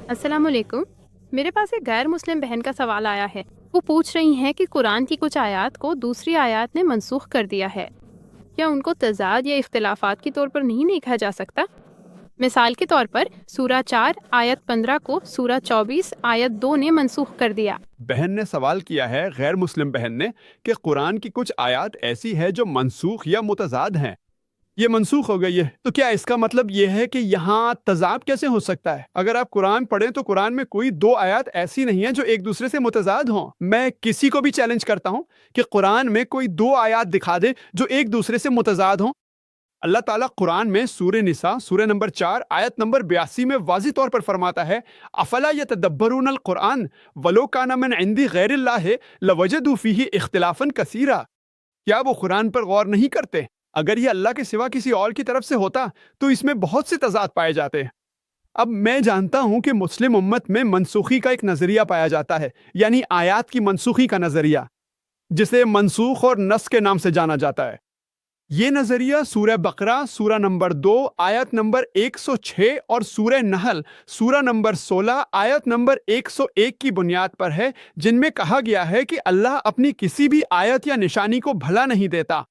السلام علیکم۔ میرے پاس ایک غیر مسلم بہن کا سوال آیا ہے۔ وہ پوچھ رہی ہیں کہ قرآن کی کچھ آیات کو دوسری آیات نے منسوخ کر دیا ہے۔ کیا ان کو تضاد یا اختلافات کے طور پر نہیں دیکھا جا سکتا؟ مثال کے طور پر سورہ 4 آیت 15 کو سورہ 24 آیت 2 نے منسوخ کر دیا۔ بہن نے سوال کیا ہے، غیر مسلم بہن نے، کہ قرآن کی کچھ آیات ایسی ہے جو منسوخ یا متضاد ہیں، یہ منسوخ ہو گئی ہے، تو کیا اس کا مطلب یہ ہے کہ یہاں تضاد کیسے ہو سکتا ہے؟ اگر آپ قرآن پڑھیں تو قرآن میں کوئی دو آیات ایسی نہیں ہیں جو ایک دوسرے سے متضاد ہوں۔ میں کسی کو بھی چیلنج کرتا ہوں کہ قرآن میں کوئی دو آیات دکھا دے جو ایک دوسرے سے متضاد ہوں۔ اللہ تعالیٰ قرآن میں سورہ نساء سورہ نمبر 4 آیت نمبر 82 میں واضح طور پر فرماتا ہے، افلا یتدبرون القرآن ولو کان من عند غیر اللہ لوجدوا فیہ اختلافا کثیرا۔ کیا وہ قرآن پر غور نہیں کرتے؟ اگر یہ اللہ کے سوا کسی اور کی طرف سے ہوتا تو اس میں بہت سے تضاد پائے جاتے۔ اب میں جانتا ہوں کہ مسلم امت میں منسوخی کا ایک نظریہ پایا جاتا ہے، یعنی آیات کی منسوخی کا نظریہ، جسے منسوخ اور نسخ کے نام سے جانا جاتا ہے۔ یہ نظریہ سورہ بقرہ سورہ نمبر 2 آیت نمبر 106 اور سورہ نحل سورہ نمبر 16 آیت نمبر 101 کی بنیاد پر ہے، جن میں کہا گیا ہے کہ اللہ اپنی کسی بھی آیت یا نشانی کو بھلا نہیں دیتا،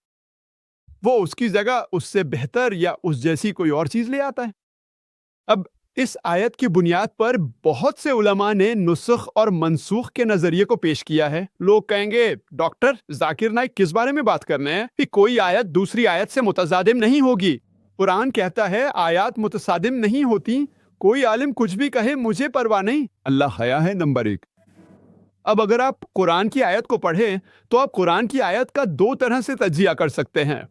وہ اس کی جگہ اس سے بہتر یا اس جیسی کوئی اور چیز لے آتا ہے۔ اب اس آیت کی بنیاد پر بہت سے علماء نے نسخ اور منسوخ کے نظریے کو پیش کیا ہے۔ لوگ کہیں گے، ڈاکٹر ذاکر نائک کس بارے میں بات کرنے ہیں کہ کوئی آیت دوسری آیت سے متصادم نہیں ہوگی۔ قرآن کہتا ہے آیات متصادم نہیں ہوتی، کوئی عالم کچھ بھی کہے مجھے پرواہ نہیں، اللہ حیا ہے نمبر 1۔ اب اگر آپ قرآن کی آیت کو پڑھیں تو آپ قرآن کی آیت کا دو طرح سے تجزیہ کر سکتے ہیں۔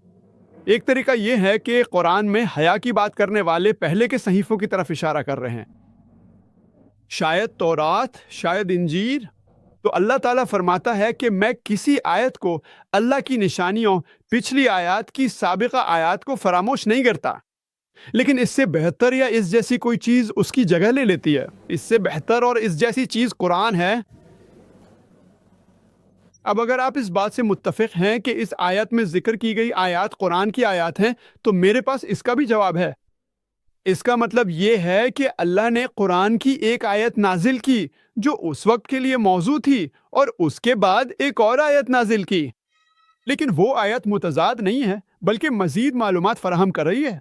ایک طریقہ یہ ہے کہ قرآن میں حیا کی بات کرنے والے پہلے کے صحیفوں کی طرف اشارہ کر رہے ہیں، شاید تورات، شاید انجیل۔ تو اللہ تعالیٰ فرماتا ہے کہ میں کسی آیت کو اللہ کی نشانیوں، پچھلی آیات کی سابقہ آیات کو فراموش نہیں کرتا، لیکن اس سے بہتر یا اس جیسی کوئی چیز اس کی جگہ لے لیتی ہے۔ اس سے بہتر اور اس جیسی چیز قرآن ہے۔ اب اگر آپ اس بات سے متفق ہیں کہ اس آیت میں ذکر کی گئی آیات قرآن کی آیات ہیں، تو میرے پاس اس کا بھی جواب ہے۔ اس کا مطلب یہ ہے کہ اللہ نے قرآن کی ایک آیت نازل کی جو اس وقت کے لیے موضوع تھی، اور اس کے بعد ایک اور آیت نازل کی، لیکن وہ آیت متضاد نہیں ہے بلکہ مزید معلومات فراہم کر رہی ہے۔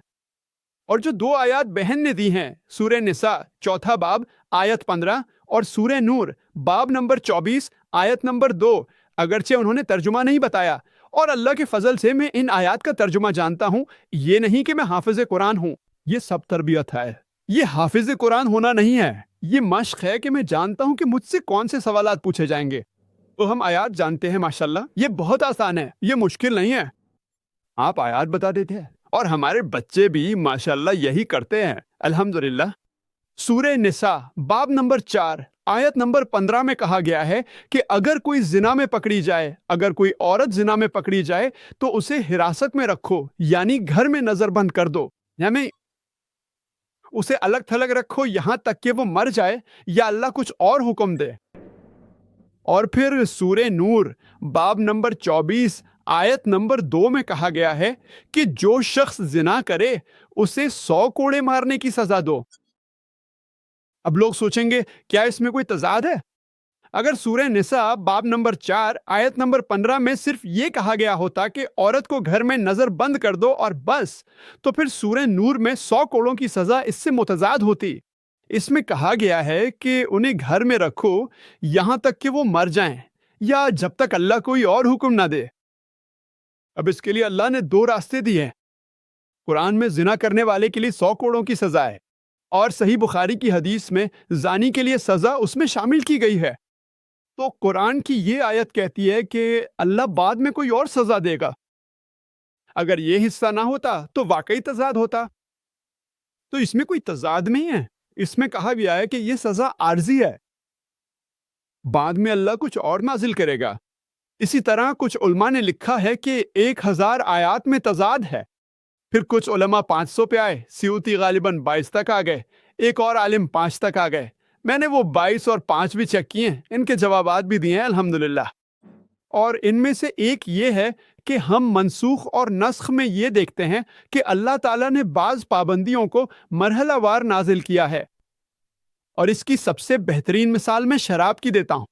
اور جو دو آیات بہن نے دی ہیں، سورہ نساء چوتھا باب آیت 15 اور سورہ نور باب نمبر 24 آیت نمبر 2، اگرچہ انہوں نے ترجمہ نہیں بتایا، اور اللہ کے فضل سے میں ان آیات کا ترجمہ جانتا ہوں۔ یہ نہیں کہ میں حافظ قرآن ہوں، یہ سب تربیت ہے۔ یہ حافظ قرآن ہونا نہیں ہے، یہ مشق ہے کہ میں جانتا ہوں کہ مجھ سے کون سے سوالات پوچھے جائیں گے۔ تو ہم آیات جانتے ہیں ماشاءاللہ، یہ بہت آسان ہے، یہ مشکل نہیں ہے۔ آپ آیات بتا دیتے ہیں اور ہمارے بچے بھی ماشاءاللہ یہی کرتے ہیں، الحمدللہ۔ سورہ نساء باب نمبر 4 آیت نمبر 15 میں کہا گیا ہے کہ اگر کوئی زنا میں پکڑی جائے، اگر کوئی عورت زنا میں پکڑی جائے تو اسے حراست میں رکھو، یعنی گھر میں نظر بند کر دو، یعنی اسے الگ تھلگ رکھو یہاں تک کہ وہ مر جائے یا اللہ کچھ اور حکم دے۔ اور پھر سورہ نور باب نمبر 24 آیت نمبر 2 میں کہا گیا ہے کہ جو شخص زنا کرے اسے 100 کوڑے مارنے کی سزا دو۔ اب لوگ سوچیں گے کیا اس میں کوئی تضاد ہے؟ اگر سورہ نساء باب نمبر 4 آیت نمبر 15 میں صرف یہ کہا گیا ہوتا کہ عورت کو گھر میں نظر بند کر دو اور بس، تو پھر سورہ نور میں 100 کوڑوں کی سزا اس سے متضاد ہوتی۔ اس میں کہا گیا ہے کہ انہیں گھر میں رکھو یہاں تک کہ وہ مر جائیں یا جب تک اللہ کوئی اور حکم نہ دے۔ اب اس کے لیے اللہ نے دو راستے دیے۔ قرآن میں زنا کرنے والے کے لیے 100 کوڑوں کی سزا ہے، اور صحیح بخاری کی حدیث میں زانی کے لیے سزا اس میں شامل کی گئی ہے۔ تو قرآن کی یہ آیت کہتی ہے کہ اللہ بعد میں کوئی اور سزا دے گا۔ اگر یہ حصہ نہ ہوتا تو واقعی تضاد ہوتا۔ تو اس میں کوئی تضاد نہیں ہے، اس میں کہا گیا ہے کہ یہ سزا عارضی ہے، بعد میں اللہ کچھ اور نازل کرے گا۔ اسی طرح کچھ علماء نے لکھا ہے کہ 1000 آیات میں تضاد ہے، پھر کچھ علماء 500 پہ آئے، سیوطی غالباً 22 تک آ گئے، ایک اور عالم 5 تک آ گئے۔ میں نے وہ 22 اور 5 بھی چیک کیے ہیں، ان کے جوابات بھی دیے ہیں الحمدللہ۔ اور ان میں سے ایک یہ ہے کہ ہم منسوخ اور نسخ میں یہ دیکھتے ہیں کہ اللہ تعالیٰ نے بعض پابندیوں کو مرحلہ وار نازل کیا ہے۔ اور اس کی سب سے بہترین مثال میں شراب کی دیتا ہوں۔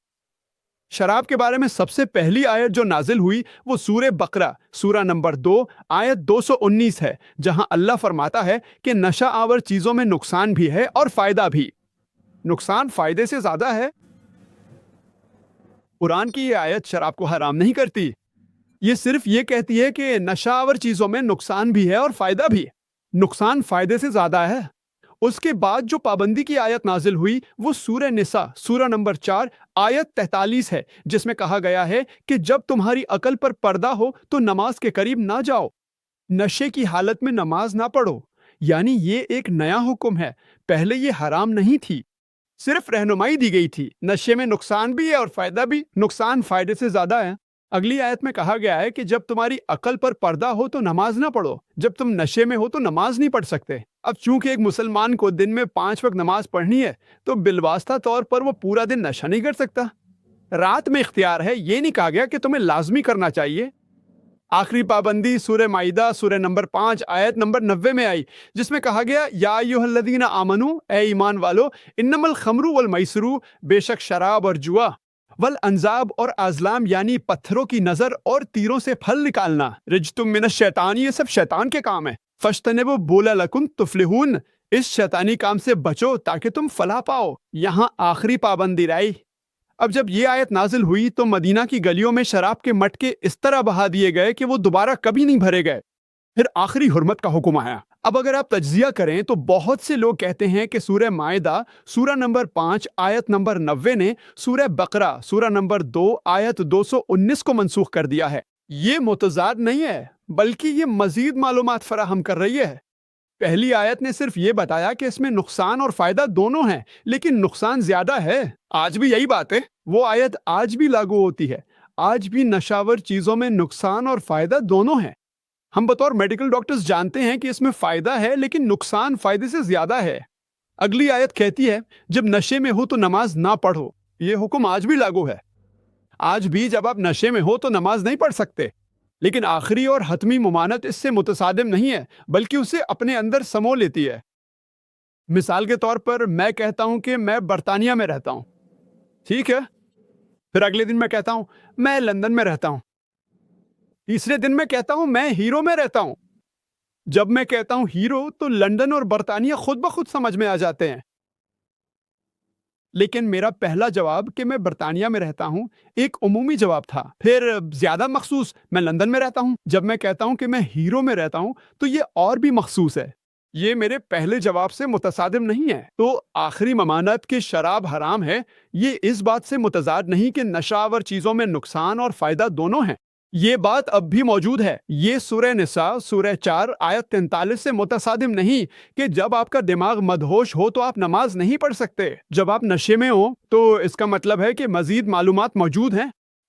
شراب کے بارے میں سب سے پہلی آیت جو نازل ہوئی وہ سورہ بقرہ سورہ نمبر 2 آیت 219 ہے، جہاں اللہ فرماتا ہے کہ نشہ آور چیزوں میں نقصان بھی ہے اور فائدہ بھی۔ نقصان فائدے سے زیادہ ہے۔ قرآن کی یہ آیت شراب کو حرام نہیں کرتی، یہ صرف یہ کہتی ہے کہ نشہ آور چیزوں میں نقصان بھی ہے اور فائدہ بھی۔ نقصان فائدے سے زیادہ ہے۔ اس کے بعد جو پابندی کی آیت نازل ہوئی وہ سورہ نساء سورہ نمبر 4 آیت 43 ہے، جس میں کہا گیا ہے کہ جب تمہاری عقل پر پردہ ہو تو نماز کے قریب نہ جاؤ، نشے کی حالت میں نماز نہ پڑھو۔ یعنی یہ ایک نیا حکم ہے، پہلے یہ حرام نہیں تھی، صرف رہنمائی دی گئی تھی۔ نشے میں نقصان بھی ہے اور فائدہ بھی، نقصان فائدے سے زیادہ ہے۔ اگلی آیت میں کہا گیا ہے کہ جب تمہاری عقل پر پردہ ہو تو نماز نہ پڑھو، جب تم نشے میں ہو تو نماز نہیں پڑھ سکتے۔ اب چونکہ ایک مسلمان کو دن میں 5 وقت نماز پڑھنی ہے تو بالواسطہ طور پر وہ پورا دن نشہ نہیں کر سکتا۔ رات میں اختیار ہے، یہ نہیں کہا گیا کہ تمہیں لازمی کرنا چاہیے۔ آخری پابندی سورہ مائدہ سورہ نمبر 5 آیت نمبر 90 میں آئی، جس میں کہا گیا یا ایھا الذین آمنو، اے ایمان والو، انما الخمر والمیسر، بے شک شراب اور جوا، والانزاب اور ازلام یعنی پتھروں کی نظر اور تیروں سے پھل نکالنا، رجتم من الشیطان، یہ سب شیطان کے کام ہے۔ فاجتنبوا بول لکم تفلحون، اس شیطانی کام سے بچو تاکہ تم فلاح پاؤ۔ یہاں آخری پابندی لائی۔ اب جب یہ آیت نازل ہوئی تو مدینہ کی گلیوں میں شراب کے مٹکے اس طرح بہا دیے گئے کہ وہ دوبارہ کبھی نہیں بھرے گئے۔ پھر آخری حرمت کا حکم آیا۔ اب اگر آپ تجزیہ کریں تو بہت سے لوگ کہتے ہیں کہ سورہ مائدہ سورہ نمبر 5 آیت نمبر 90 نے سورہ بقرہ سورہ نمبر 2 آیت 219 کو منسوخ کر دیا ہے۔ یہ متضاد نہیں ہے، بلکہ یہ مزید معلومات فراہم کر رہی ہے۔ پہلی آیت نے صرف یہ بتایا کہ اس میں نقصان اور فائدہ دونوں ہیں، لیکن نقصان زیادہ ہے۔ آج بھی یہی بات ہے، وہ آیت آج بھی لاگو ہوتی ہے۔ آج بھی نشاور چیزوں میں نقصان اور فائدہ دونوں ہیں۔ ہم بطور میڈیکل ڈاکٹرز جانتے ہیں کہ اس میں فائدہ ہے، لیکن نقصان فائدے سے زیادہ ہے۔ اگلی آیت کہتی ہے جب نشے میں ہو تو نماز نہ پڑھو۔ یہ حکم آج بھی لاگو ہے۔ آج بھی جب آپ نشے میں ہو تو نماز نہیں پڑھ سکتے، لیکن آخری اور حتمی ممانعت اس سے متصادم نہیں ہے، بلکہ اسے اپنے اندر سمو لیتی ہے۔ مثال کے طور پر میں کہتا ہوں کہ میں برطانیہ میں رہتا ہوں، ٹھیک ہے؟ پھر اگلے دن میں کہتا ہوں میں لندن میں رہتا ہوں۔ تیسرے دن میں کہتا ہوں میں ہیرو میں رہتا ہوں۔ جب میں کہتا ہوں ہیرو تو لندن اور برطانیہ خود بخود سمجھ میں آ جاتے ہیں۔ لیکن میرا پہلا جواب کہ میں برطانیہ میں رہتا ہوں ایک عمومی جواب تھا، پھر زیادہ مخصوص میں لندن میں رہتا ہوں۔ جب میں کہتا ہوں کہ میں ہیرو میں رہتا ہوں تو یہ اور بھی مخصوص ہے، یہ میرے پہلے جواب سے متصادم نہیں ہے۔ تو آخری ممانعت کہ شراب حرام ہے، یہ اس بات سے متضاد نہیں کہ نشہ آور چیزوں میں نقصان اور فائدہ دونوں ہیں۔ یہ بات اب بھی موجود ہے۔ یہ سورہ نساء سورہ 4 آیت 43 سے متصادم نہیں کہ جب آپ کا دماغ مدہوش ہو تو آپ نماز نہیں پڑھ سکتے۔ جب آپ نشے میں ہو تو اس کا مطلب ہے کہ مزید معلومات موجود ہیں۔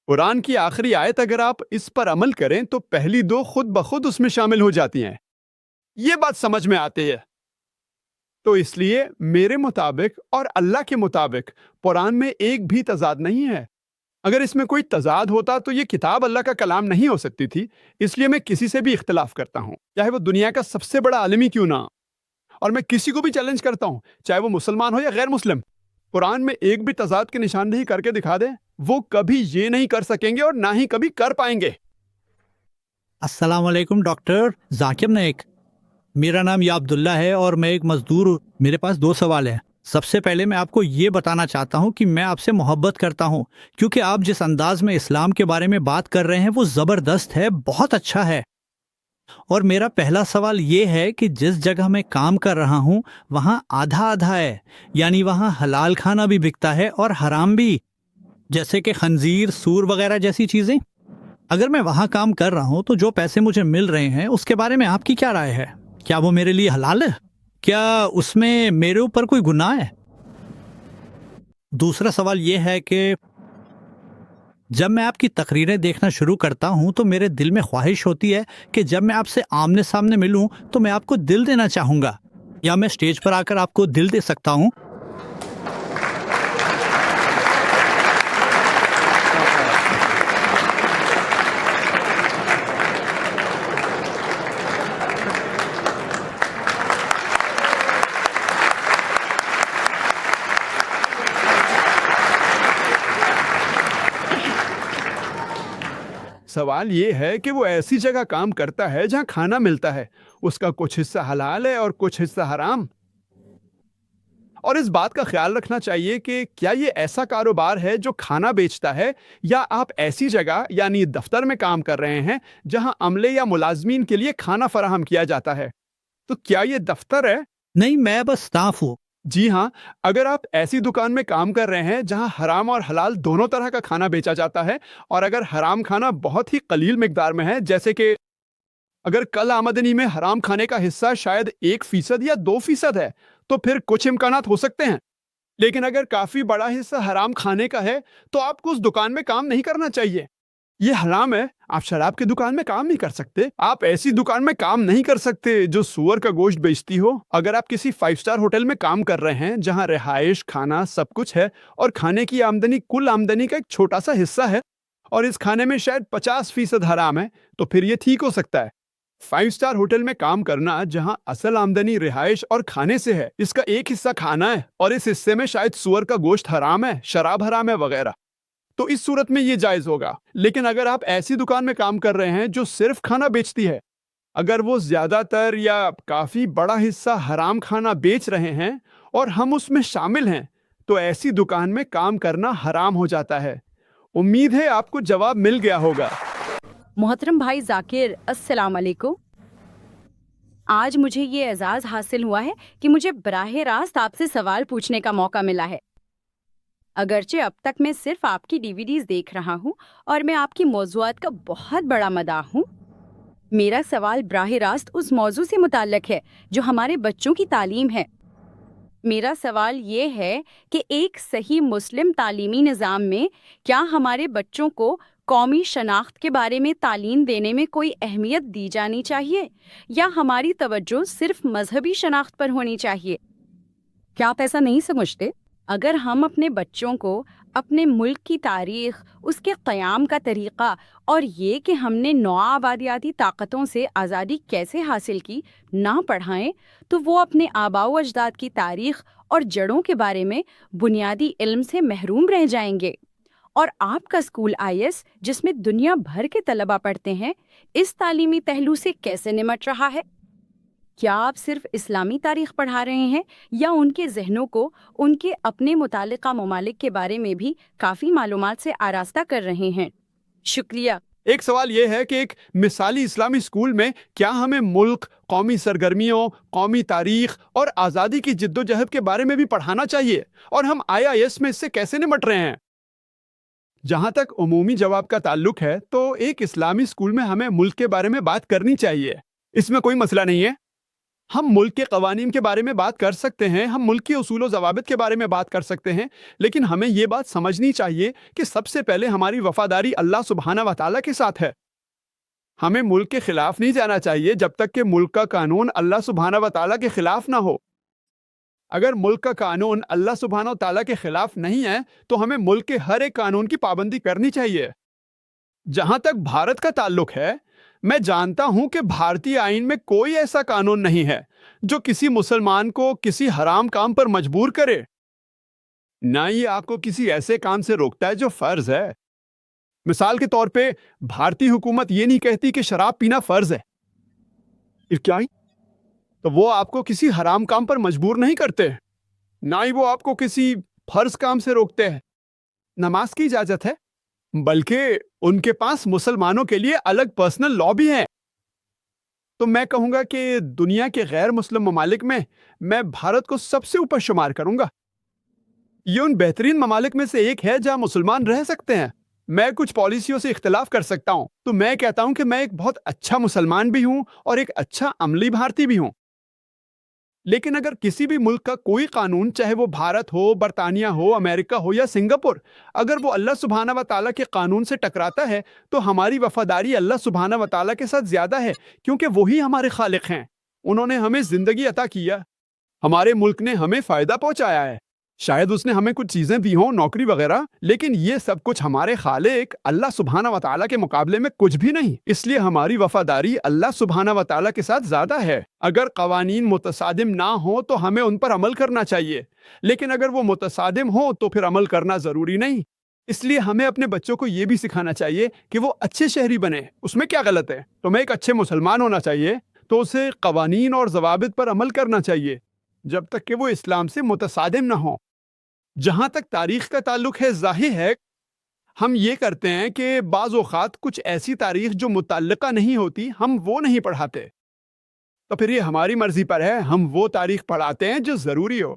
قرآن کی آخری آیت اگر آپ اس پر عمل کریں تو پہلی دو خود بخود اس میں شامل ہو جاتی ہیں۔ یہ بات سمجھ میں آتی ہے۔ تو اس لیے میرے مطابق اور اللہ کے مطابق قرآن میں ایک بھی تضاد نہیں ہے۔ اگر اس میں کوئی تضاد ہوتا تو یہ کتاب اللہ کا کلام نہیں ہو سکتی تھی۔ اس لیے میں کسی سے بھی اختلاف کرتا ہوں، چاہے وہ دنیا کا سب سے بڑا عالم ہی کیوں نہ، اور میں کسی کو بھی چیلنج کرتا ہوں، چاہے وہ مسلمان ہو یا غیر مسلم، قرآن میں ایک بھی تضاد کی نشاندہی کر کے دکھا دے، وہ کبھی یہ نہیں کر سکیں گے اور نہ ہی کبھی کر پائیں گے۔ السلام علیکم ڈاکٹر ذاکر نائک، میرا نام یا عبداللہ ہے اور میں ایک مزدور ہوں۔ میرے پاس 2 سوال ہیں۔ سب سے پہلے میں آپ کو یہ بتانا چاہتا ہوں کہ میں آپ سے محبت کرتا ہوں، کیونکہ آپ جس انداز میں اسلام کے بارے میں بات کر رہے ہیں وہ زبردست ہے، بہت اچھا ہے۔ اور میرا پہلا سوال یہ ہے کہ جس جگہ میں کام کر رہا ہوں وہاں آدھا آدھا ہے، یعنی وہاں حلال کھانا بھی بکتا ہے اور حرام بھی، جیسے کہ خنزیر، سور وغیرہ جیسی چیزیں۔ اگر میں وہاں کام کر رہا ہوں تو جو پیسے مجھے مل رہے ہیں اس کے بارے میں آپ کی کیا رائے ہے؟ کیا وہ میرے لیے حلال ہے؟ کیا اس میں میرے اوپر کوئی گناہ ہے؟ دوسرا سوال یہ ہے کہ جب میں آپ کی تقریریں دیکھنا شروع کرتا ہوں تو میرے دل میں خواہش ہوتی ہے کہ جب میں آپ سے آمنے سامنے ملوں تو میں آپ کو دل دینا چاہوں گا، یا میں سٹیج پر آ کر آپ کو دل دے سکتا ہوں؟ سوال یہ ہے کہ وہ ایسی جگہ کام کرتا ہے جہاں کھانا ملتا ہے، اس کا کچھ حصہ حلال ہے اور کچھ حصہ حرام، اور اس بات کا خیال رکھنا چاہیے کہ کیا یہ ایسا کاروبار ہے جو کھانا بیچتا ہے، یا آپ ایسی جگہ یعنی دفتر میں کام کر رہے ہیں جہاں عملے یا ملازمین کے لیے کھانا فراہم کیا جاتا ہے؟ تو کیا یہ دفتر ہے؟ نہیں، میں بس اسٹاف ہوں۔ جی ہاں، اگر آپ ایسی دکان میں کام کر رہے ہیں جہاں حرام اور حلال دونوں طرح کا کھانا بیچا جاتا ہے، اور اگر حرام کھانا بہت ہی قلیل مقدار میں ہے، جیسے کہ اگر کل آمدنی میں حرام کھانے کا حصہ شاید 1% یا 2% ہے، تو پھر کچھ امکانات ہو سکتے ہیں۔ لیکن اگر کافی بڑا حصہ حرام کھانے کا ہے تو آپ کو اس دکان میں کام نہیں کرنا چاہیے۔ یہ حرام ہے، آپ شراب کی دکان میں کام نہیں کر سکتے، آپ ایسی دکان میں کام نہیں کر سکتے جو سور کا گوشت بیچتی ہو۔ اگر آپ کسی 5 اسٹار ہوٹل میں کام کر رہے ہیں جہاں رہائش، کھانا سب کچھ ہے، اور کھانے کی آمدنی کل آمدنی کا ایک چھوٹا سا حصہ ہے، اور اس کھانے میں شاید 50% حرام ہے، تو پھر یہ ٹھیک ہو سکتا ہے۔ 5 اسٹار ہوٹل میں کام کرنا جہاں اصل آمدنی رہائش اور کھانے سے ہے، اس کا ایک حصہ کھانا ہے، اور اس حصے میں شاید سور کا گوشت حرام ہے، شراب حرام ہے وغیرہ، تو اس صورت میں یہ جائز ہوگا۔ لیکن اگر آپ ایسی دکان میں کام کر رہے ہیں جو صرف کھانا بیچتی ہے، اگر وہ زیادہ تر یا کافی بڑا حصہ حرام کھانا بیچ رہے ہیں اور ہم اس میں شامل ہیں، تو ایسی دکان میں کام کرنا حرام ہو جاتا ہے۔ امید ہے آپ کو جواب مل گیا ہوگا۔ محترم بھائی ذاکر، السلام علیکم۔ آج مجھے یہ اعزاز حاصل ہوا ہے کہ مجھے براہ راست آپ سے سوال پوچھنے کا موقع ملا ہے۔ اگرچہ اب تک میں صرف آپ کی DVDs دیکھ رہا ہوں اور میں آپ کی موضوعات کا بہت بڑا مداح ہوں، میرا سوال براہ راست اس موضوع سے متعلق ہے جو ہمارے بچوں کی تعلیم ہے۔ میرا سوال یہ ہے کہ ایک صحیح مسلم تعلیمی نظام میں کیا ہمارے بچوں کو قومی شناخت کے بارے میں تعلیم دینے میں کوئی اہمیت دی جانی چاہیے، یا ہماری توجہ صرف مذہبی شناخت پر ہونی چاہیے؟ کیا آپ ایسا نہیں سمجھتے؟ اگر ہم اپنے بچوں کو اپنے ملک کی تاریخ، اس کے قیام کا طریقہ، اور یہ کہ ہم نے نوآبادیاتی طاقتوں سے آزادی کیسے حاصل کی نہ پڑھائیں، تو وہ اپنے آباء و اجداد کی تاریخ اور جڑوں کے بارے میں بنیادی علم سے محروم رہ جائیں گے۔ اور آپ کا اسکول IS، جس میں دنیا بھر کے طلباء پڑھتے ہیں، اس تعلیمی پہلو سے کیسے نمٹ رہا ہے؟ کیا آپ صرف اسلامی تاریخ پڑھا رہے ہیں، یا ان کے ذہنوں کو ان کے اپنے متعلقہ ممالک کے بارے میں بھی کافی معلومات سے آراستہ کر رہے ہیں؟ شکریہ۔ ایک سوال یہ ہے کہ ایک مثالی اسلامی اسکول میں کیا ہمیں ملک، قومی سرگرمیوں، قومی تاریخ اور آزادی کی جد و جہد کے بارے میں بھی پڑھانا چاہیے، اور ہم IIS میں اس سے کیسے نمٹ رہے ہیں؟ جہاں تک عمومی جواب کا تعلق ہے تو ایک اسلامی اسکول میں ہمیں ملک کے بارے میں بات کرنی چاہیے، اس میں کوئی مسئلہ نہیں ہے۔ ہم ملک کے قوانین کے بارے میں بات کر سکتے ہیں، ہم ملک کے اصول و ضوابط کے بارے میں بات کر سکتے ہیں، لیکن ہمیں یہ بات سمجھنی چاہیے کہ سب سے پہلے ہماری وفاداری اللہ سبحانہ و تعالیٰ کے ساتھ ہے۔ ہمیں ملک کے خلاف نہیں جانا چاہیے جب تک کہ ملک کا قانون اللہ سبحانہ و تعالیٰ کے خلاف نہ ہو۔ اگر ملک کا قانون اللہ سبحانہ و تعالیٰ کے خلاف نہیں ہے تو ہمیں ملک کے ہر ایک قانون کی پابندی کرنی چاہیے۔ جہاں تک بھارت کا تعلق ہے، میں جانتا ہوں کہ بھارتی آئین میں کوئی ایسا قانون نہیں ہے جو کسی مسلمان کو کسی حرام کام پر مجبور کرے، نہ ہی آپ کو کسی ایسے کام سے روکتا ہے جو فرض ہے۔ مثال کے طور پہ بھارتی حکومت یہ نہیں کہتی کہ شراب پینا فرض ہے، کیا تو وہ آپ کو کسی حرام کام پر مجبور نہیں کرتے، نہ ہی وہ آپ کو کسی فرض کام سے روکتے ہیں۔ نماز کی اجازت ہے، بلکہ ان کے پاس مسلمانوں کے لیے الگ پرسنل لا بھی ہیں۔ تو میں کہوں گا کہ دنیا کے غیر مسلم ممالک میں بھارت کو سب سے اوپر شمار کروں گا۔ یہ ان بہترین ممالک میں سے ایک ہے جہاں مسلمان رہ سکتے ہیں۔ میں کچھ پالیسیوں سے اختلاف کر سکتا ہوں، تو میں کہتا ہوں کہ میں ایک بہت اچھا مسلمان بھی ہوں اور ایک اچھا عملی بھارتی بھی ہوں۔ لیکن اگر کسی بھی ملک کا کوئی قانون، چاہے وہ بھارت ہو، برطانیہ ہو، امریکہ ہو یا سنگاپور، اگر وہ اللہ سبحانہ و تعالیٰ کے قانون سے ٹکراتا ہے تو ہماری وفاداری اللہ سبحانہ و تعالیٰ کے ساتھ زیادہ ہے، کیونکہ وہی ہمارے خالق ہیں۔ انہوں نے ہمیں زندگی عطا کیا، ہمارے ملک نے ہمیں فائدہ پہنچایا ہے، شاید اس نے ہمیں کچھ چیزیں دی ہوں، نوکری وغیرہ، لیکن یہ سب کچھ ہمارے خالق اللہ سبحانہ و تعالیٰ کے مقابلے میں کچھ بھی نہیں، اس لیے ہماری وفاداری اللہ سبحانہ و تعالیٰ کے ساتھ زیادہ ہے۔ اگر قوانین متصادم نہ ہوں تو ہمیں ان پر عمل کرنا چاہیے، لیکن اگر وہ متصادم ہوں تو پھر عمل کرنا ضروری نہیں۔ اس لیے ہمیں اپنے بچوں کو یہ بھی سکھانا چاہیے کہ وہ اچھے شہری بنے. اس میں کیا غلط ہے؟ تمہیں ایک اچھے مسلمان ہونا چاہیے تو اسے قوانین اور ضوابط پر عمل کرنا چاہیے جب تک کہ وہ اسلام سے متصادم نہ ہوں. جہاں تک تاریخ کا تعلق ہے، ظاہر ہے ہم یہ کرتے ہیں کہ بعض اوقات کچھ ایسی تاریخ جو متعلقہ نہیں ہوتی ہم وہ نہیں پڑھاتے. تو پھر یہ ہماری مرضی پر ہے، ہم وہ تاریخ پڑھاتے ہیں جو ضروری ہو.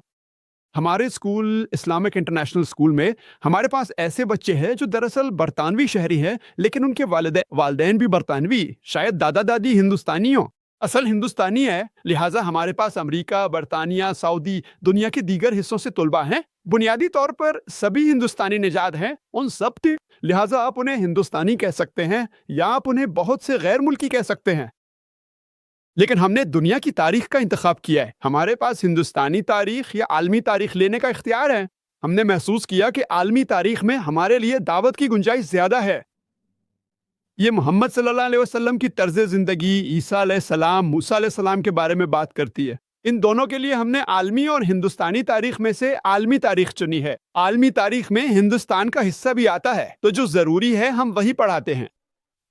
ہمارے اسکول اسلامک انٹرنیشنل اسکول میں ہمارے پاس ایسے بچے ہیں جو دراصل برطانوی شہری ہیں، لیکن ان کے والدین بھی برطانوی، شاید دادا دادی ہندوستانی ہوں. اصل ہندوستانی ہے، لہٰذا ہمارے پاس امریکہ، برطانیہ، سعودی، دنیا کے دیگر حصوں سے طلباء ہیں. بنیادی طور پر سبھی ہندوستانی نژاد ہیں، ان سب کے، لہٰذا آپ انہیں ہندوستانی کہہ سکتے ہیں یا آپ انہیں بہت سے غیر ملکی کہہ سکتے ہیں. لیکن ہم نے دنیا کی تاریخ کا انتخاب کیا ہے. ہمارے پاس ہندوستانی تاریخ یا عالمی تاریخ لینے کا اختیار ہے. ہم نے محسوس کیا کہ عالمی تاریخ میں ہمارے لیے دعوت کی گنجائش زیادہ ہے. یہ محمد صلی اللہ علیہ وسلم کی طرز زندگی، عیسیٰ علیہ السلام، موسیٰ علیہ السلام کے بارے میں بات کرتی ہے. ان دونوں کے لیے ہم نے عالمی اور ہندوستانی تاریخ میں سے عالمی تاریخ چنی ہے. عالمی تاریخ میں ہندوستان کا حصہ بھی آتا ہے، تو جو ضروری ہے ہم وہی پڑھاتے ہیں.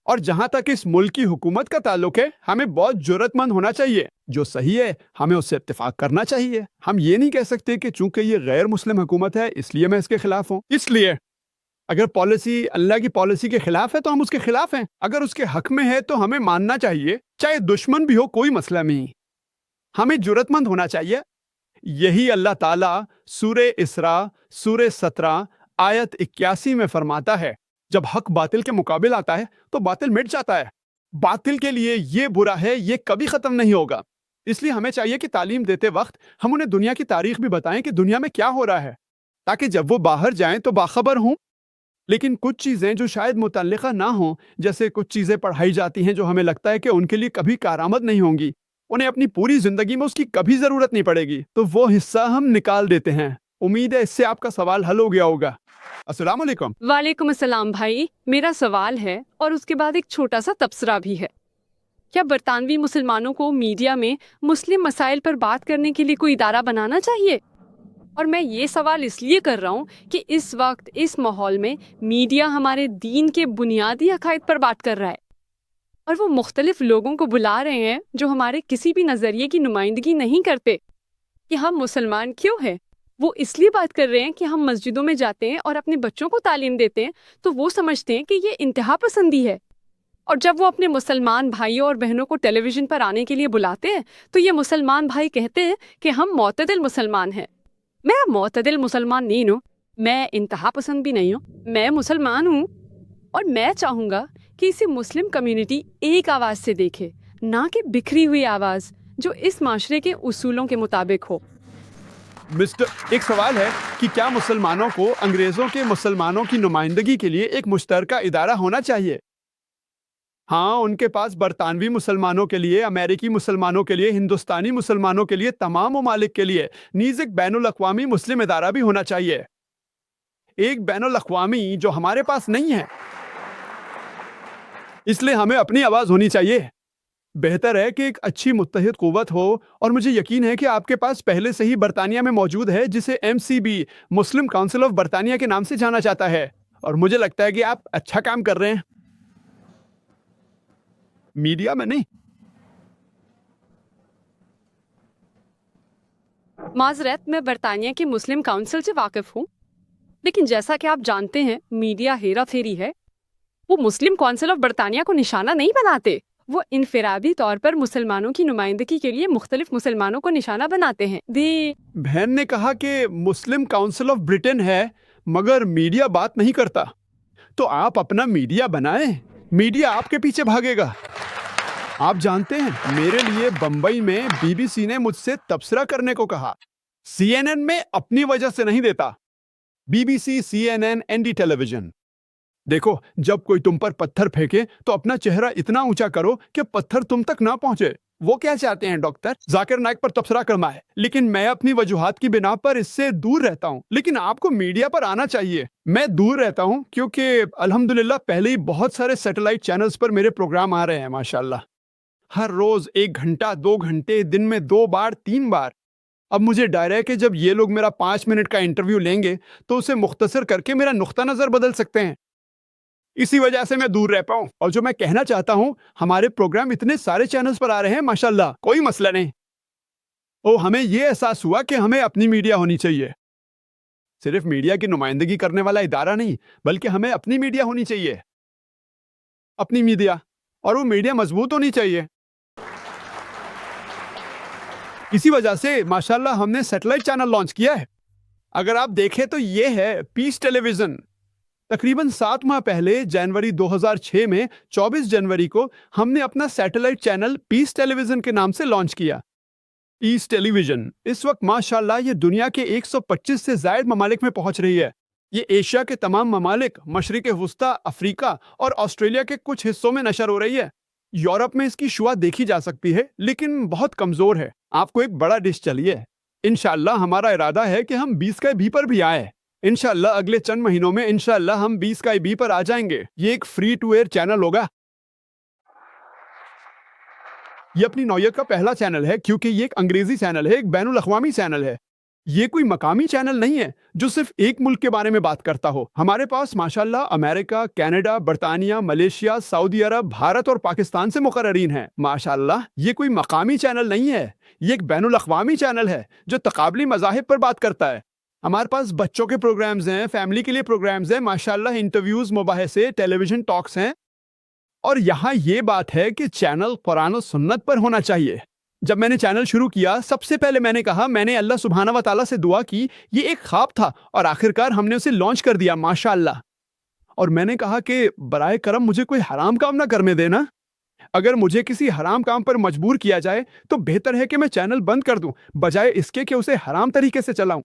اور جہاں تک اس ملک کی حکومت کا تعلق ہے، ہمیں بہت جرأت مند ہونا چاہیے. جو صحیح ہے ہمیں اس سے اتفاق کرنا چاہیے. ہم یہ نہیں کہہ سکتے کہ چونکہ یہ غیر مسلم حکومت ہے اس لیے میں اس کے خلاف ہوں. اس لیے اگر پالیسی اللہ کی پالیسی کے خلاف ہے تو ہم اس کے خلاف ہیں. اگر اس کے حق میں ہے تو ہمیں ماننا چاہیے، چاہے دشمن بھی ہو، کوئی مسئلہ نہیں. ہمیں جرأت مند ہونا چاہیے. یہی اللہ تعالیٰ سورہ اسراء سورہ 17 آیت 81 میں فرماتا ہے، جب حق باطل کے مقابل آتا ہے تو باطل مٹ جاتا ہے. باطل کے لیے یہ برا ہے، یہ کبھی ختم نہیں ہوگا. اس لیے ہمیں چاہیے کہ تعلیم دیتے وقت ہم انہیں دنیا کی تاریخ بھی بتائیں کہ دنیا میں کیا ہو رہا ہے، تاکہ جب وہ باہر جائیں تو باخبر ہوں. لیکن کچھ چیزیں جو شاید متعلقہ نہ ہوں، جیسے کچھ چیزیں پڑھائی جاتی ہیں جو ہمیں لگتا ہے کہ ان کے لیے کبھی کارآمد نہیں ہوں گی، انہیں اپنی پوری زندگی میں اس کی کبھی ضرورت نہیں پڑے گی، تو وہ حصہ ہم نکال دیتے ہیں. امید ہے اس سے آپ کا سوال حل ہو گیا ہوگا. السلام علیکم. وعلیکم السلام بھائی. میرا سوال ہے اور اس کے بعد ایک چھوٹا سا تبصرہ بھی ہے. کیا برطانوی مسلمانوں کو میڈیا میں مسلم مسائل پر بات کرنے کے لیے کوئی ادارہ بنانا چاہیے؟ اور میں یہ سوال اس لیے کر رہا ہوں کہ اس وقت اس ماحول میں میڈیا ہمارے دین کے بنیادی عقائد پر بات کر رہا ہے، اور وہ مختلف لوگوں کو بلا رہے ہیں جو ہمارے کسی بھی نظریے کی نمائندگی نہیں کرتے کہ ہم مسلمان کیوں ہیں. وہ اس لیے بات کر رہے ہیں کہ ہم مسجدوں میں جاتے ہیں اور اپنے بچوں کو تعلیم دیتے ہیں تو وہ سمجھتے ہیں کہ یہ انتہا پسندی ہے، اور جب وہ اپنے مسلمان بھائیوں اور بہنوں کو ٹیلی ویژن پر آنے کے لیے بلاتے ہیں تو یہ مسلمان بھائی کہتے ہیں کہ ہم معتدل مسلمان ہیں. میں معتدل مسلمان نہیں ہوں، میں انتہا پسند بھی نہیں ہوں، میں مسلمان ہوں، اور میں چاہوں گا کہ اسے مسلم کمیونٹی ایک آواز سے دیکھے، نہ کہ بکھری ہوئی آواز جو اس معاشرے کے اصولوں کے مطابق ہو. مسٹر، ایک سوال ہے کہ کیا مسلمانوں کو انگریزوں کے مسلمانوں کی نمائندگی کے لیے ایک مشترکہ ادارہ ہونا چاہیے؟ ہاں، ان کے پاس برطانوی مسلمانوں کے لیے، امریکی مسلمانوں کے لیے، ہندوستانی مسلمانوں کے لیے، تمام ممالک کے لیے نیز ایک بین الاقوامی مسلم ادارہ بھی ہونا چاہیے. ایک بین الاقوامی جو ہمارے پاس نہیں ہے. اس لیے ہمیں اپنی آواز ہونی چاہیے. بہتر ہے کہ ایک اچھی متحد قوت ہو، اور مجھے یقین ہے کہ آپ کے پاس پہلے سے ہی برطانیہ میں موجود ہے جسے MCB مسلم کونسل آف برطانیہ کے نام سے جانا جاتا ہے، اور مجھے لگتا ہے کہ آپ اچھا کام کر رہے ہیں. میڈیا میں نہیں. معذرت، میں برطانیہ کے مسلم کونسل سے واقف ہوں، لیکن جیسا کہ آپ جانتے ہیں میڈیا ہیرا پھیری ہے. وہ مسلم کونسل آف برطانیہ کو نشانہ نہیں بناتے، وہ انفرادی طور پر مسلمانوں کی نمائندگی کے لیے مختلف مسلمانوں کو نشانہ بناتے ہیں. بہن نے کہا کہ مسلم کونسل آف برٹن ہے مگر میڈیا بات نہیں کرتا. تو آپ اپنا میڈیا بنائیں، میڈیا آپ کے پیچھے بھاگے گا. آپ جانتے ہیں میرے لیے بمبئی میں BBC نے مجھ سے تبصرہ کرنے کو کہا. CNN میں اپنی وجہ سے نہیں دیتا. BBC CNN ND ٹیلی ویژن. دیکھو، جب کوئی تم پر پتھر پھینکے تو اپنا چہرہ اتنا اونچا کرو کہ پتھر تم تک نہ پہنچے. وہ کیا چاہتے ہیں ڈاکٹر؟ ذاکر نائک پر تبصرہ کرنا ہے، لیکن میں اپنی وجوہات کی بنا پر اس سے دور رہتا ہوں. لیکن آپ کو میڈیا پر آنا چاہیے. میں دور رہتا ہوں کیونکہ الحمدللہ پہلے ہی بہت سارے سیٹلائٹ چینلز پر میرے پروگرام آ رہے ہیں ماشاءاللہ. ہر روز 1 گھنٹہ 2 گھنٹے، دن میں 2 بار 3 بار. اب مجھے ڈر ہے کہ جب یہ لوگ میرا 5 منٹ کا انٹرویو لیں گے تو اسے مختصر کر کے میرا نقطہ نظر بدل سکتے ہیں. اسی وجہ سے میں دور رہ پاؤں. اور جو میں کہنا چاہتا ہوں، ہمارے پروگرام اتنے سارے چینلز پر آ رہے ہیں ماشاءاللہ، کوئی مسئلہ نہیں. ہمیں یہ احساس ہوا کہ ہمیں اپنی میڈیا ہونی چاہیے. صرف میڈیا کی نمائندگی کرنے والا ادارہ نہیں، بلکہ ہمیں اپنی میڈیا ہونی چاہیے. اپنی میڈیا، اور وہ میڈیا مضبوط ہونی چاہیے. اسی وجہ سے ماشاءاللہ ہم نے سیٹلائٹ چینل لانچ کیا ہے. اگر آپ دیکھیں تو یہ ہے پیس ٹیلی ویژن. تقریباً 7 ماہ پہلے جنوری 2006 میں 24 جنوری کو ہم نے اپنا سیٹلائٹ چینل پیس ٹیلی ویژن کے نام سے لانچ کیا. پیس ٹیلی ویژن اس وقت ماشاءاللہ یہ دنیا کے 125 سے زائد ممالک میں پہنچ رہی ہے. یہ ایشیا کے تمام ممالک، مشرق وسطی، افریقہ اور آسٹریلیا کے کچھ حصوں میں نشر ہو رہی ہے. یورپ میں اس کی شعاع دیکھی جا سکتی ہے لیکن بہت کمزور ہے. آپ کو ایک بڑا ڈش چاہیے. انشاءاللہ ہمارا ارادہ ہے کہ ہم 20 پر بھی آئے. انشاءاللہ اگلے چند مہینوں میں انشاءاللہ ہم 20 پر آ جائیں گے. یہ ایک فری ٹو ایئر چینل ہوگا. یہ اپنی نوعیت کا پہلا چینل ہے کیونکہ یہ ایک انگریزی چینل ہے، ایک بین الاقوامی چینل ہے. یہ کوئی مقامی چینل نہیں ہے جو صرف ایک ملک کے بارے میں بات کرتا ہو. ہمارے پاس ماشاءاللہ امریکہ، کینیڈا، برطانیہ، ملیشیا، سعودی عرب، بھارت اور پاکستان سے مقررین ہیں. ماشاءاللہ یہ کوئی مقامی چینل نہیں ہے، یہ ایک بین الاقوامی چینل ہے جو تقابلی مذاہب پر بات کرتا ہے. ہمارے پاس بچوں کے پروگرامز ہیں، فیملی کے لیے پروگرامز ہیں، ماشاءاللہ انٹرویوز، مباحثے، ٹیلی ویژن ٹاکس ہیں. اور یہاں یہ بات ہے کہ چینل قرآن و سنت پر ہونا چاہیے. جب میں نے چینل شروع کیا، سب سے پہلے میں نے کہا، میں نے اللہ سبحانہ و تعالیٰ سے دعا کی. یہ ایک خواب تھا اور آخرکار ہم نے اسے لانچ کر دیا ماشاءاللہ. اور میں نے کہا کہ برائے کرم مجھے کوئی حرام کام نہ کرنے دینا. اگر مجھے کسی حرام کام پر مجبور کیا جائے تو بہتر ہے کہ میں چینل بند کر دوں بجائے اس کے کہ اسے حرام طریقے سے چلاؤں.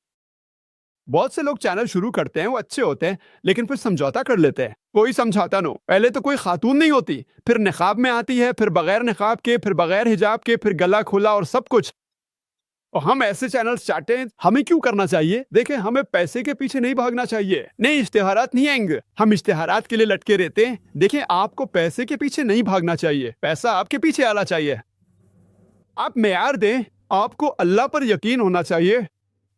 بہت سے لوگ چینل شروع کرتے ہیں، وہ اچھے ہوتے ہیں لیکن پھر سمجھوتا کر لیتے ہیں. کوئی سمجھاتا نو. پہلے تو کوئی خاتون نہیں ہوتی، پھر نقاب میں آتی ہے، پھر بغیر نقاب کے، پھر بغیر حجاب کے، پھر گلا کھلا اور سب کچھ. اور ہم ایسے چینلز چاہتے ہیں. ہمیں کیوں کرنا چاہیے؟ دیکھیں، ہمیں پیسے کے پیچھے نہیں بھاگنا چاہیے. نہیں، اشتہارات نہیں آئیں گے. ہم اشتہارات کے لیے لٹکے رہتے ہیں. دیکھیں، آپ کو پیسے کے پیچھے نہیں بھاگنا چاہیے، پیسہ آپ کے پیچھے آنا چاہیے. آپ معیار دیں. آپ کو اللہ پر یقین ہونا چاہیے.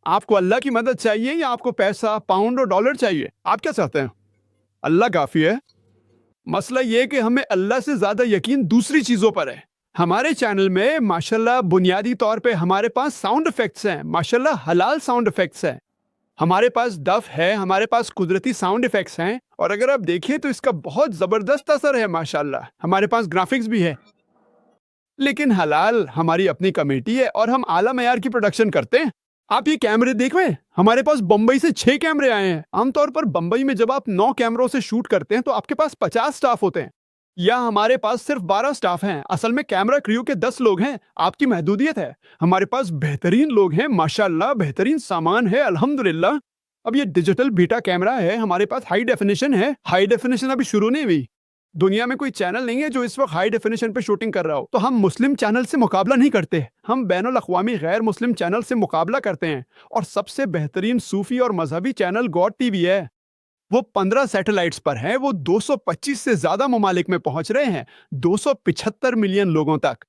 آپ کو اللہ کی مدد چاہیے یا آپ کو پیسہ، پاؤنڈ اور ڈالر چاہیے؟ آپ کیا چاہتے ہیں؟ اللہ کافی ہے. مسئلہ یہ کہ ہمیں اللہ سے زیادہ یقین دوسری چیزوں پر ہے. ہمارے چینل میں ماشاءاللہ بنیادی طور پہ ہمارے پاس ساؤنڈ افیکٹس ہیں، ماشاءاللہ حلال ساؤنڈ افیکٹس ہیں. ہمارے پاس دف ہے، ہمارے پاس قدرتی ساؤنڈ افیکٹس ہیں. اور اگر آپ دیکھیں تو اس کا بہت زبردست اثر ہے ماشاءاللہ. ہمارے پاس گرافکس بھی ہے. لیکن حلال ہماری اپنی کمیٹی ہے اور ہم اعلیٰ معیار کی پروڈکشن کرتے ہیں. آپ یہ کیمرے دیکھیں، ہمارے پاس بمبئی سے 6 کیمرے آئے ہیں. عام طور پر بمبئی میں جب آپ 9 کیمروں سے شوٹ کرتے ہیں تو آپ کے پاس 50 سٹاف ہوتے ہیں. یا ہمارے پاس صرف 12 سٹاف ہیں. اصل میں کیمرہ کریو کے 10 لوگ ہیں. آپ کی محدودیت ہے. ہمارے پاس بہترین لوگ ہیں ماشاءاللہ، بہترین سامان ہے الحمدللہ. اب یہ ڈیجیٹل بیٹا کیمرہ ہے، ہمارے پاس ہائی ڈیفینیشن ہے. ہائی ڈیفینیشن ابھی شروع نہیں ہوئی. دنیا میں کوئی چینل نہیں ہے جو اس وقت ہائی ڈیفینیشن پہ شوٹنگ کر رہا ہو. تو ہم مسلم چینل سے مقابلہ نہیں کرتے، ہم بین الاقوامی غیر مسلم چینل سے مقابلہ کرتے ہیں. اور سب سے بہترین صوفی اور مذہبی چینل گاڈ ٹی وی ہے. وہ 15 سیٹلائٹس پر ہیں. وہ 225 سے زیادہ ممالک میں پہنچ رہے ہیں، 275 ملین لوگوں تک.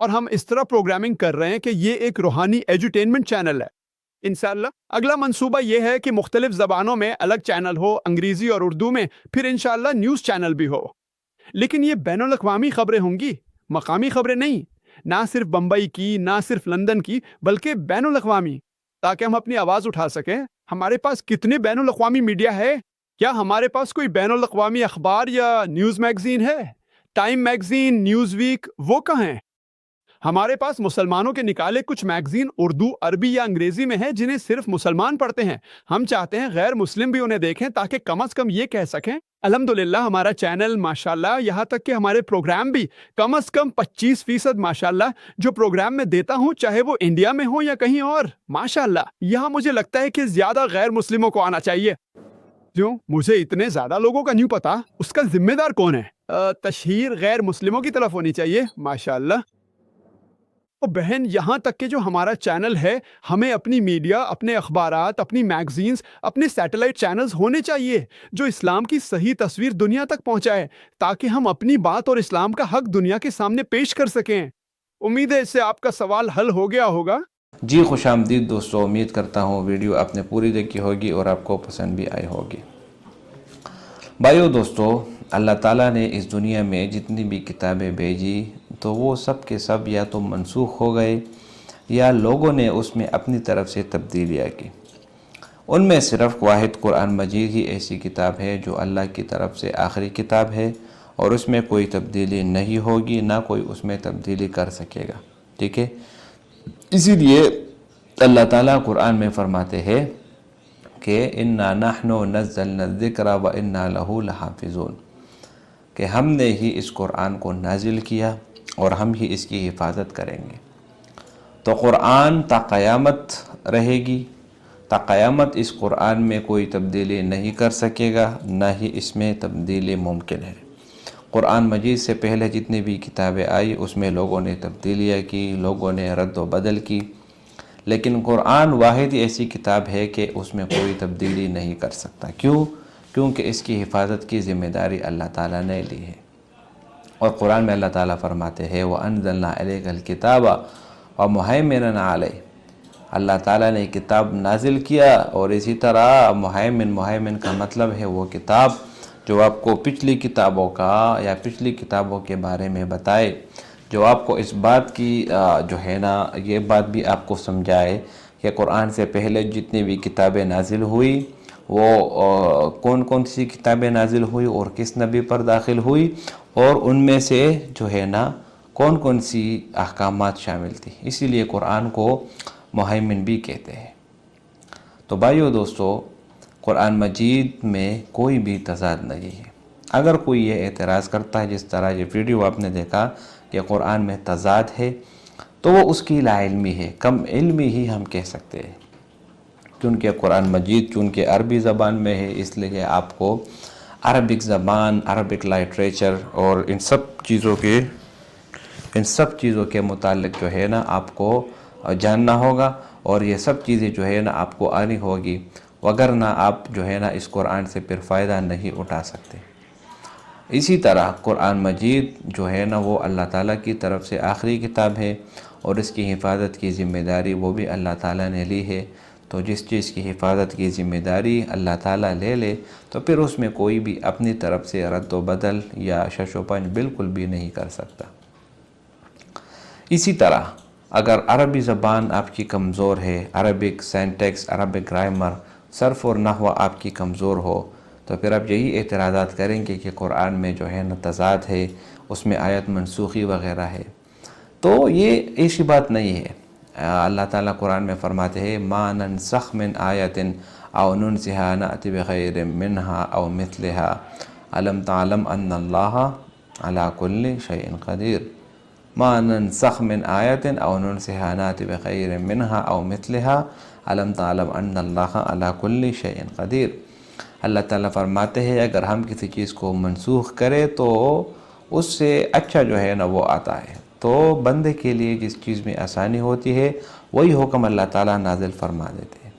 اور ہم اس طرح پروگرامنگ کر رہے ہیں کہ یہ ایک روحانی ایجوٹینمنٹ چینل ہے. انشاءاللہ اگلا منصوبہ یہ ہے کہ مختلف زبانوں میں الگ چینل ہو، انگریزی اور اردو میں، پھر انشاءاللہ نیوز چینل بھی ہو. لیکن یہ بین الاقوامی خبریں ہوں گی، مقامی خبریں نہیں. نہ صرف بمبئی کی، نہ صرف لندن کی، بلکہ بین الاقوامی، تاکہ ہم اپنی آواز اٹھا سکیں. ہمارے پاس کتنے بین الاقوامی میڈیا ہے؟ کیا ہمارے پاس کوئی بین الاقوامی اخبار یا نیوز میگزین ہے؟ ٹائم میگزین، نیوز ویک، وہ کہاں ہیں؟ ہمارے پاس مسلمانوں کے نکالے کچھ میگزین اردو، عربی یا انگریزی میں ہیں جنہیں صرف مسلمان پڑھتے ہیں. ہم چاہتے ہیں غیر مسلم بھی انہیں دیکھیں تاکہ کم از کم یہ کہہ سکیں الحمدللہ ہمارا چینل ماشاءاللہ. یہاں تک کہ ہمارے پروگرام بھی کم از کم 25% ماشاءاللہ جو پروگرام میں دیتا ہوں، چاہے وہ انڈیا میں ہو یا کہیں اور، ماشاءاللہ یہاں مجھے لگتا ہے کہ زیادہ غیر مسلموں کو آنا چاہیے. کیوں؟ مجھے اتنے زیادہ لوگوں کا نہیں پتا. اس کا ذمہ دار کون ہے؟ تشہیر غیر مسلموں کی طرف ہونی چاہیے ماشاءاللہ. بہن، یہاں تک کہ جو ہمارا چینل ہے، ہمیں اپنی میڈیا، اپنے اخبارات، اپنی میگزینز، اپنے سیٹلائٹ چینلز ہونے چاہیے جو اسلام کی صحیح تصویر دنیا تک پہنچائے، تاکہ ہم اپنی بات اور اسلام کا حق دنیا کے سامنے پیش کر سکیں. امید ہے اس سے آپ کا سوال حل ہو گیا ہوگا. جی خوش آمدید دوستو، امید کرتا ہوں ویڈیو آپ نے پوری دیکھی ہوگی اور آپ کو پسند بھی آئی ہوگی۔ بھائیو دوستو، اللہ تعالیٰ نے اس دنیا میں جتنی بھی کتابیں بھیجی تو وہ سب کے سب یا تو منسوخ ہو گئے یا لوگوں نے اس میں اپنی طرف سے تبدیلیاں کی۔ ان میں صرف واحد قرآن مجید ہی ایسی کتاب ہے جو اللہ کی طرف سے آخری کتاب ہے اور اس میں کوئی تبدیلی نہیں ہوگی، نہ کوئی اس میں تبدیلی کر سکے گا، ٹھیک ہے۔ اسی لیے اللہ تعالیٰ قرآن میں فرماتے ہیں کہ اِنَّا نَحْنُ نَزَّلْنَا الذِّكْرَ وَإِنَّا لَهُ لَحَافِظُونَ، کہ ہم نے ہی اس قرآن کو نازل کیا اور ہم ہی اس کی حفاظت کریں گے۔ تو قرآن تا قیامت رہے گی، تا قیامت اس قرآن میں کوئی تبدیلی نہیں کر سکے گا، نہ ہی اس میں تبدیلی ممکن ہے۔ قرآن مجید سے پہلے جتنی بھی کتابیں آئی اس میں لوگوں نے تبدیلیاں کی، لوگوں نے رد و بدل کی، لیکن قرآن واحد ہی ایسی کتاب ہے کہ اس میں کوئی تبدیلی نہیں کر سکتا۔ کیونکہ اس کی حفاظت کی ذمہ داری اللہ تعالیٰ نے لی ہے۔ اور قرآن میں اللہ تعالیٰ فرماتے ہیں وَأَنزَلْنَا عَلَيْكَ الْكِتَابَ وَمُهَيْمِنًا عَلَيْهِ، اللہ تعالیٰ نے کتاب نازل کیا اور اسی طرح مہیمن کا مطلب ہے وہ کتاب جو آپ کو پچھلی کتابوں کا یا پچھلی کتابوں کے بارے میں بتائے، جو آپ کو اس بات کی جو ہے نا یہ بات بھی آپ کو سمجھائے کہ قرآن سے پہلے جتنی بھی کتابیں نازل ہوئی وہ کون کون سی کتابیں نازل ہوئی اور کس نبی پر داخل ہوئی، اور ان میں سے جو ہے نا کون کون سی احکامات شامل تھی۔ اسی لیے قرآن کو مہیمن بھی کہتے ہیں۔ تو بھائیو دوستو، قرآن مجید میں کوئی بھی تضاد نہیں ہے۔ اگر کوئی یہ اعتراض کرتا ہے جس طرح یہ ویڈیو آپ نے دیکھا کہ قرآن میں تضاد ہے، تو وہ اس کی لا علمی ہے، کم علمی ہی ہم کہہ سکتے ہیں، کیونکہ قرآن مجید چونکہ عربی زبان میں ہے، اس لیے آپ کو عربک زبان، عربک لٹریچر اور ان سب چیزوں کے متعلق جو ہے نا آپ کو جاننا ہوگا، اور یہ سب چیزیں جو ہے نا آپ کو آنی ہوگی، وگرنہ آپ جو ہے نا اس قرآن سے پھر فائدہ نہیں اٹھا سکتے۔ اسی طرح قرآن مجید جو ہے نا وہ اللہ تعالیٰ کی طرف سے آخری کتاب ہے اور اس کی حفاظت کی ذمہ داری وہ بھی اللہ تعالیٰ نے لی ہے۔ تو جس چیز کی حفاظت کی ذمہ داری اللہ تعالیٰ لے لے تو پھر اس میں کوئی بھی اپنی طرف سے رد و بدل یا شش و پنج بالکل بھی نہیں کر سکتا۔ اسی طرح اگر عربی زبان آپ کی کمزور ہے، عربک سینٹیکس، عربک گرامر، صرف اور نحو آپ کی کمزور ہو، تو پھر آپ یہی اعتراضات کریں گے کہ قرآن میں جو ہے نا تضاد ہے، اس میں آیت منسوخی وغیرہ ہے۔ تو یہ ایسی بات نہیں ہے۔ اللہ تعالیٰ قرآن میں فرماتے ہیں مَا نَنْسَخْ مِنْ آیَةٍ أَوْ نُنْسِهَا نَأْتِ بِخَيْرٍ مِّنْهَا أَوْ مِثْلِهَا أَلَمْ تَعْلَمْ أَنَّ اللَّهَ عَلَى كُلِّ شَيْءٍ قَدِيرٌ مَا نَنْسَخْ مِنْ آیَةٍ أَوْ نُنْسِهَا نَأْتِ بِخَيْرٍ مِّنْهَا أَوْ مِثْلِهَا أَلَمْ تَعْلَمْ أَنَّ اللَّهَ عَلَى كُلِّ شَيْءٍ قَدِيرٌ۔ اللہ تعالیٰ فرماتے ہیں اگر ہم کسی چیز کو منسوخ کریں تو اس سے اچھا جو ہے نا وہ آتا ہے۔ تو بندے کے لیے جس چیز میں آسانی ہوتی ہے وہی حکم اللہ تعالیٰ نازل فرما دیتے ہیں۔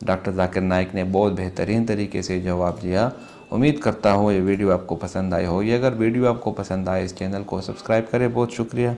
ڈاکٹر ذاکر نائک نے بہت بہترین طریقے سے جواب دیا۔ امید کرتا ہوں یہ ویڈیو آپ کو پسند آئی ہوگی۔ اگر ویڈیو آپ کو پسند آئے اس چینل کو سبسکرائب کریں، بہت شکریہ۔